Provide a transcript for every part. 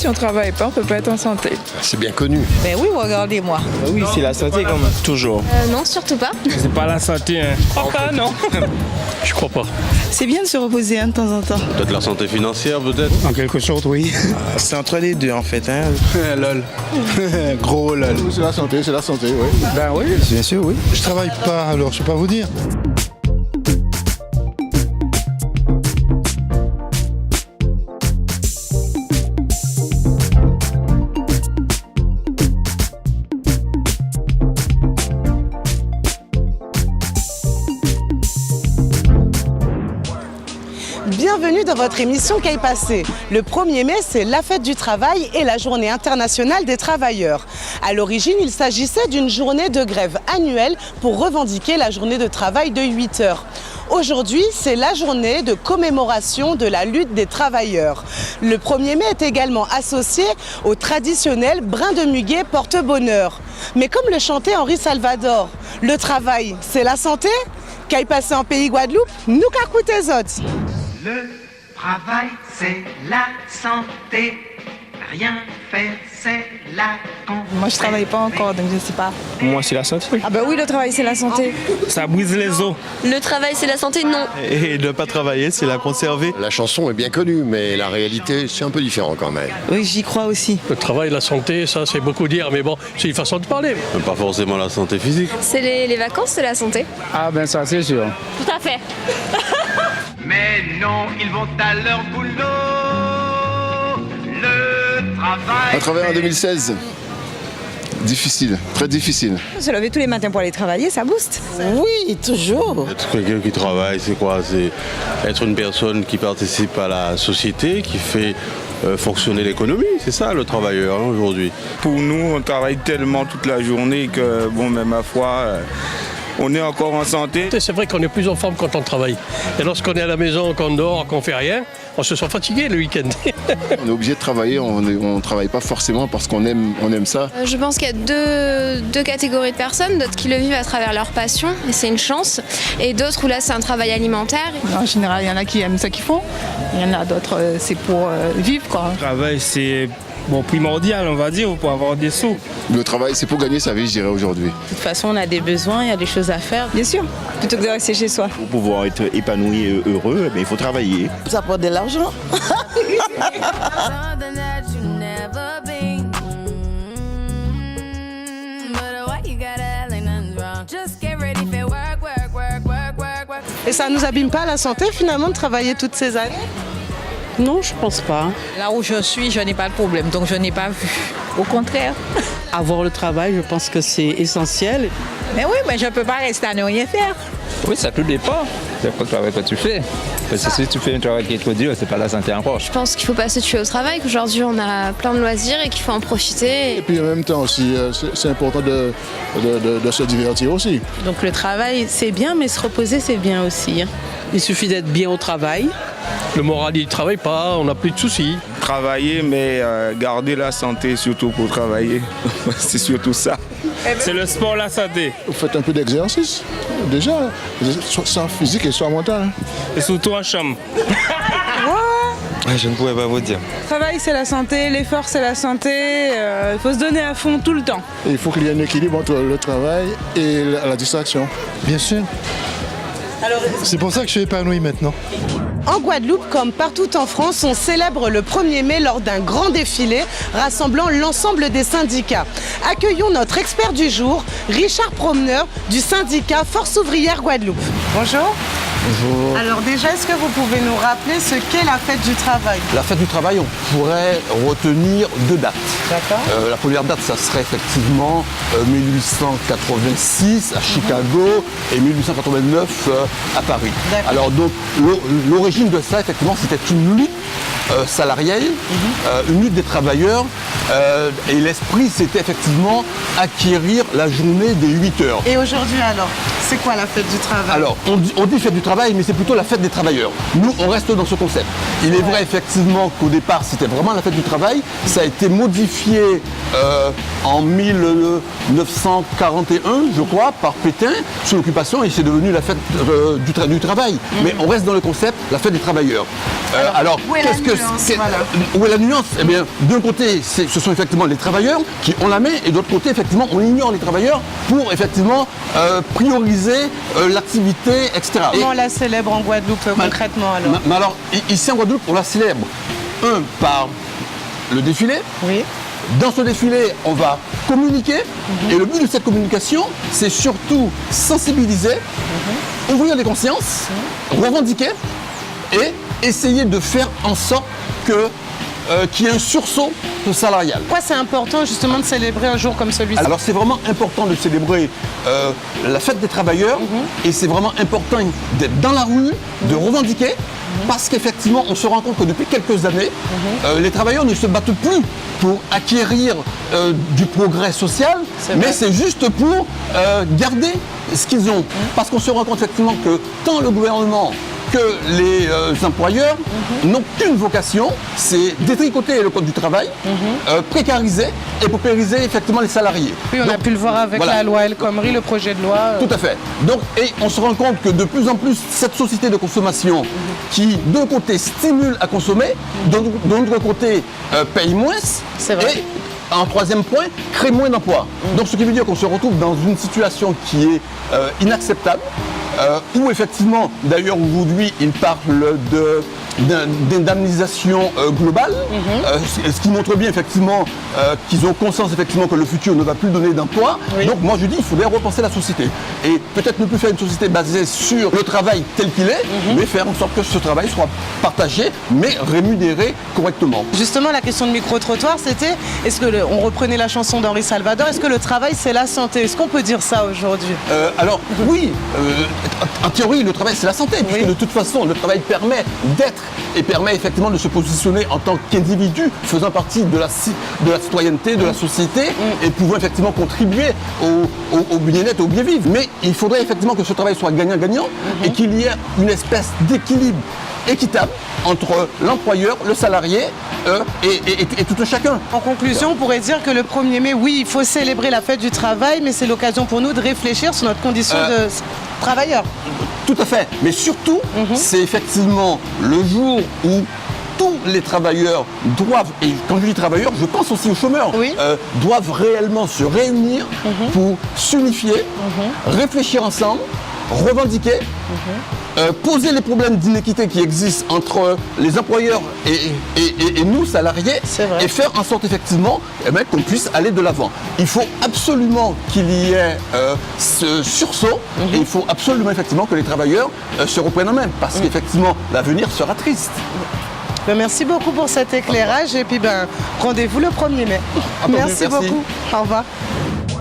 si on travaille pas, on peut pas être en santé. C'est bien connu. Ben oui, regardez-moi. Oui, c'est la santé quand même. Toujours. Non, surtout pas. C'est pas la santé, hein. Je crois pas, non. Je crois pas. C'est bien de se reposer de temps en temps. Peut-être la santé financière, peut-être. En quelque sorte, oui. C'est entre les deux, en fait, hein. Lol. Gros lol. C'est la santé, oui. Ben oui, bien sûr, oui. Je travaille pas, alors je sais pas vous dire. Bienvenue dans votre émission Qu'aille passer. Le 1er mai, c'est la fête du travail et la journée internationale des travailleurs. À l'origine, il s'agissait d'une journée de grève annuelle pour revendiquer la journée de travail de 8 heures. Aujourd'hui, c'est la journée de commémoration de la lutte des travailleurs. Le 1er mai est également associé au traditionnel brin de muguet porte-bonheur. Mais comme le chantait Henri Salvador, le travail, c'est la santé? Qu'aille passer en pays Guadeloupe, nous qu'à les autres. Le travail, c'est la santé. Rien faire, c'est la con. Moi, je travaille pas encore, donc je sais pas. Moi, c'est la santé. Ah ben oui, le travail, c'est la santé. Ça brise les os. Le travail, c'est la santé, non. Et de ne pas travailler, c'est la conserver. La chanson est bien connue, mais la réalité, c'est un peu différent quand même. Oui, j'y crois aussi. Le travail, la santé, ça c'est beaucoup dire, mais bon, c'est une façon de parler. Pas forcément la santé physique. C'est les vacances, c'est la santé. Ah ben ça, c'est sûr. Tout à fait. Mais non, ils vont à leur boulot. Le travail. Un travail en 2016. Difficile, très difficile. Se lever tous les matins pour aller travailler, ça booste. Oui, toujours. Être quelqu'un qui travaille, c'est quoi? C'est être une personne qui participe à la société, qui fait fonctionner l'économie. C'est ça le travailleur aujourd'hui. Pour nous, on travaille tellement toute la journée que, bon, même ma foi, on est encore en santé. C'est vrai qu'on est plus en forme quand on travaille. Et lorsqu'on est à la maison, qu'on dort, qu'on fait rien, on se sent fatigué le week-end. On est obligé de travailler, on ne travaille pas forcément parce qu'on aime ça. Je pense qu'il y a deux catégories de personnes, d'autres qui le vivent à travers leur passion, et c'est une chance, et d'autres où là c'est un travail alimentaire. En général, il y en a qui aiment ça qu'ils font. Il y en a d'autres, c'est pour vivre, quoi. Le travail, c'est primordial, on va dire, pour avoir des sous. Le travail, c'est pour gagner sa vie, je dirais, aujourd'hui. De toute façon, on a des besoins, il y a des choses à faire. Bien sûr, plutôt que de rester chez soi. Pour pouvoir être épanoui et heureux, il faut travailler. Ça apporte de l'argent. Et ça ne nous abîme pas la santé finalement de travailler toutes ces années? Non, je pense pas. Là où je suis, je n'ai pas de problème, donc je n'ai pas vu. Au contraire. Avoir le travail, je pense que c'est essentiel. Mais oui, mais je ne peux pas rester à ne rien faire. Oui, ça tout dépend. C'est quoi le travail que tu fais. Parce que si tu fais un travail qui est trop dur, c'est pas la santé encore. Je pense qu'il ne faut pas se tuer au travail, qu'aujourd'hui on a plein de loisirs et qu'il faut en profiter. Et puis en même temps aussi, c'est important de se divertir aussi. Donc le travail, c'est bien, mais se reposer, c'est bien aussi. Il suffit d'être bien au travail. Le moral, il ne travaille pas, on n'a plus de soucis. Travailler, mais garder la santé, surtout pour travailler. C'est surtout ça. C'est le sport, la santé. Vous faites un peu d'exercice, déjà, soit physique et soit mental. Et surtout en chambre. Je ne pourrais pas vous dire. Le travail, c'est la santé, l'effort, c'est la santé. Il faut se donner à fond tout le temps. Et il faut qu'il y ait un équilibre entre le travail et la distraction. Bien sûr. C'est pour ça que je suis épanoui maintenant. En Guadeloupe, comme partout en France, on célèbre le 1er mai lors d'un grand défilé rassemblant l'ensemble des syndicats. Accueillons notre expert du jour, Richard Promeneur du syndicat Force Ouvrière Guadeloupe. Bonjour. Bonjour. Alors déjà, est-ce que vous pouvez nous rappeler ce qu'est la fête du travail? La fête du travail, on pourrait retenir deux dates. D'accord. La première date, ça serait effectivement 1886 à Chicago et 1889 à Paris. Alors donc l'origine de ça, effectivement, c'était une lutte salariale, une lutte des travailleurs Et l'esprit, c'était effectivement acquérir la journée des 8 heures. Et aujourd'hui alors, c'est quoi la fête du travail? Alors, on dit fête du travail, mais c'est plutôt la fête des travailleurs. Nous, on reste dans ce concept. Il est vrai effectivement qu'au départ, c'était vraiment la fête du travail. Ça a été modifié en 1941, je crois, par Pétain, sous l'occupation, et c'est devenu la fête du travail. Mais on reste dans le concept, la fête des travailleurs. Alors, où est la nuance, où est la nuance? Eh bien, d'un côté, ce sont effectivement les travailleurs qui ont la main, et de l'autre côté, effectivement, on ignore les travailleurs pour effectivement prioriser l'activité, etc. Comment on la célèbre en Guadeloupe concrètement alors? Mais alors, ici en Guadeloupe, on la célèbre, par le défilé. Oui. Dans ce défilé, on va communiquer. Et le but de cette communication, c'est surtout sensibiliser, ouvrir les consciences, revendiquer et essayer de faire en sorte qu'il y ait un sursaut salarial. Pourquoi c'est important justement de célébrer un jour comme celui-ci? Alors c'est vraiment important de célébrer la fête des travailleurs et c'est vraiment important d'être dans la rue, de revendiquer parce qu'effectivement on se rend compte que depuis quelques années, les travailleurs ne se battent plus pour acquérir du progrès social, mais c'est juste pour garder ce qu'ils ont. Parce qu'on se rend compte effectivement que tant le gouvernement que les employeurs n'ont qu'une vocation, c'est détricoter le code du travail, précariser et paupériser effectivement les salariés. Oui, on a pu le voir avec la loi El Khomri, le projet de loi. Tout à fait. Donc, et on se rend compte que de plus en plus, cette société de consommation qui, d'un côté, stimule à consommer, d'un autre côté, paye moins, et en troisième point, crée moins d'emplois. Donc, ce qui veut dire qu'on se retrouve dans une situation qui est inacceptable, où effectivement, d'ailleurs aujourd'hui, il parle d'indemnisation globale, ce qui montre bien effectivement qu'ils ont conscience effectivement que le futur ne va plus donner d'emploi. Donc moi je dis il faudrait repenser la société et peut-être ne plus faire une société basée sur le travail tel qu'il est, mais faire en sorte que ce travail soit partagé mais rémunéré correctement. Justement la question de micro-trottoir c'était, est-ce que on reprenait la chanson d'Henri Salvador, est-ce que le travail c'est la santé? Est-ce qu'on peut dire ça aujourd'hui? Alors oui, en théorie le travail c'est la santé, puisque de toute façon le travail permet d'être et permet effectivement de se positionner en tant qu'individu faisant partie de la citoyenneté, de la société et pouvant effectivement contribuer au bien-être, au bien-vivre. Mais il faudrait effectivement que ce travail soit gagnant-gagnant et qu'il y ait une espèce d'équilibre équitable entre l'employeur, le salarié et tout un chacun. En conclusion, on pourrait dire que le 1er mai, oui, il faut célébrer la fête du travail, mais c'est l'occasion pour nous de réfléchir sur notre condition de travailleur. Tout à fait, mais surtout, c'est effectivement le jour où tous les travailleurs doivent, et quand je dis travailleurs, je pense aussi aux chômeurs, doivent réellement se réunir pour s'unifier, réfléchir ensemble, revendiquer, poser les problèmes d'inéquité qui existent entre les employeurs et nous, salariés, et faire en sorte effectivement qu'on puisse aller de l'avant. Il faut absolument qu'il y ait ce sursaut et il faut absolument effectivement que les travailleurs se reprennent en main parce qu'effectivement l'avenir sera triste. Merci beaucoup pour cet éclairage et puis rendez-vous le 1er mai. Merci beaucoup. Au revoir.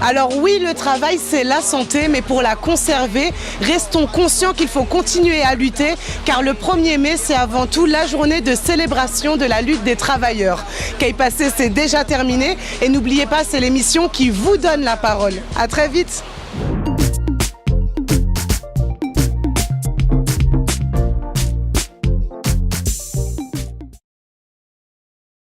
Alors oui, le travail, c'est la santé, mais pour la conserver, restons conscients qu'il faut continuer à lutter, car le 1er mai, c'est avant tout la journée de célébration de la lutte des travailleurs. Qu'est passé, c'est déjà terminé, et n'oubliez pas, c'est l'émission qui vous donne la parole. À très vite.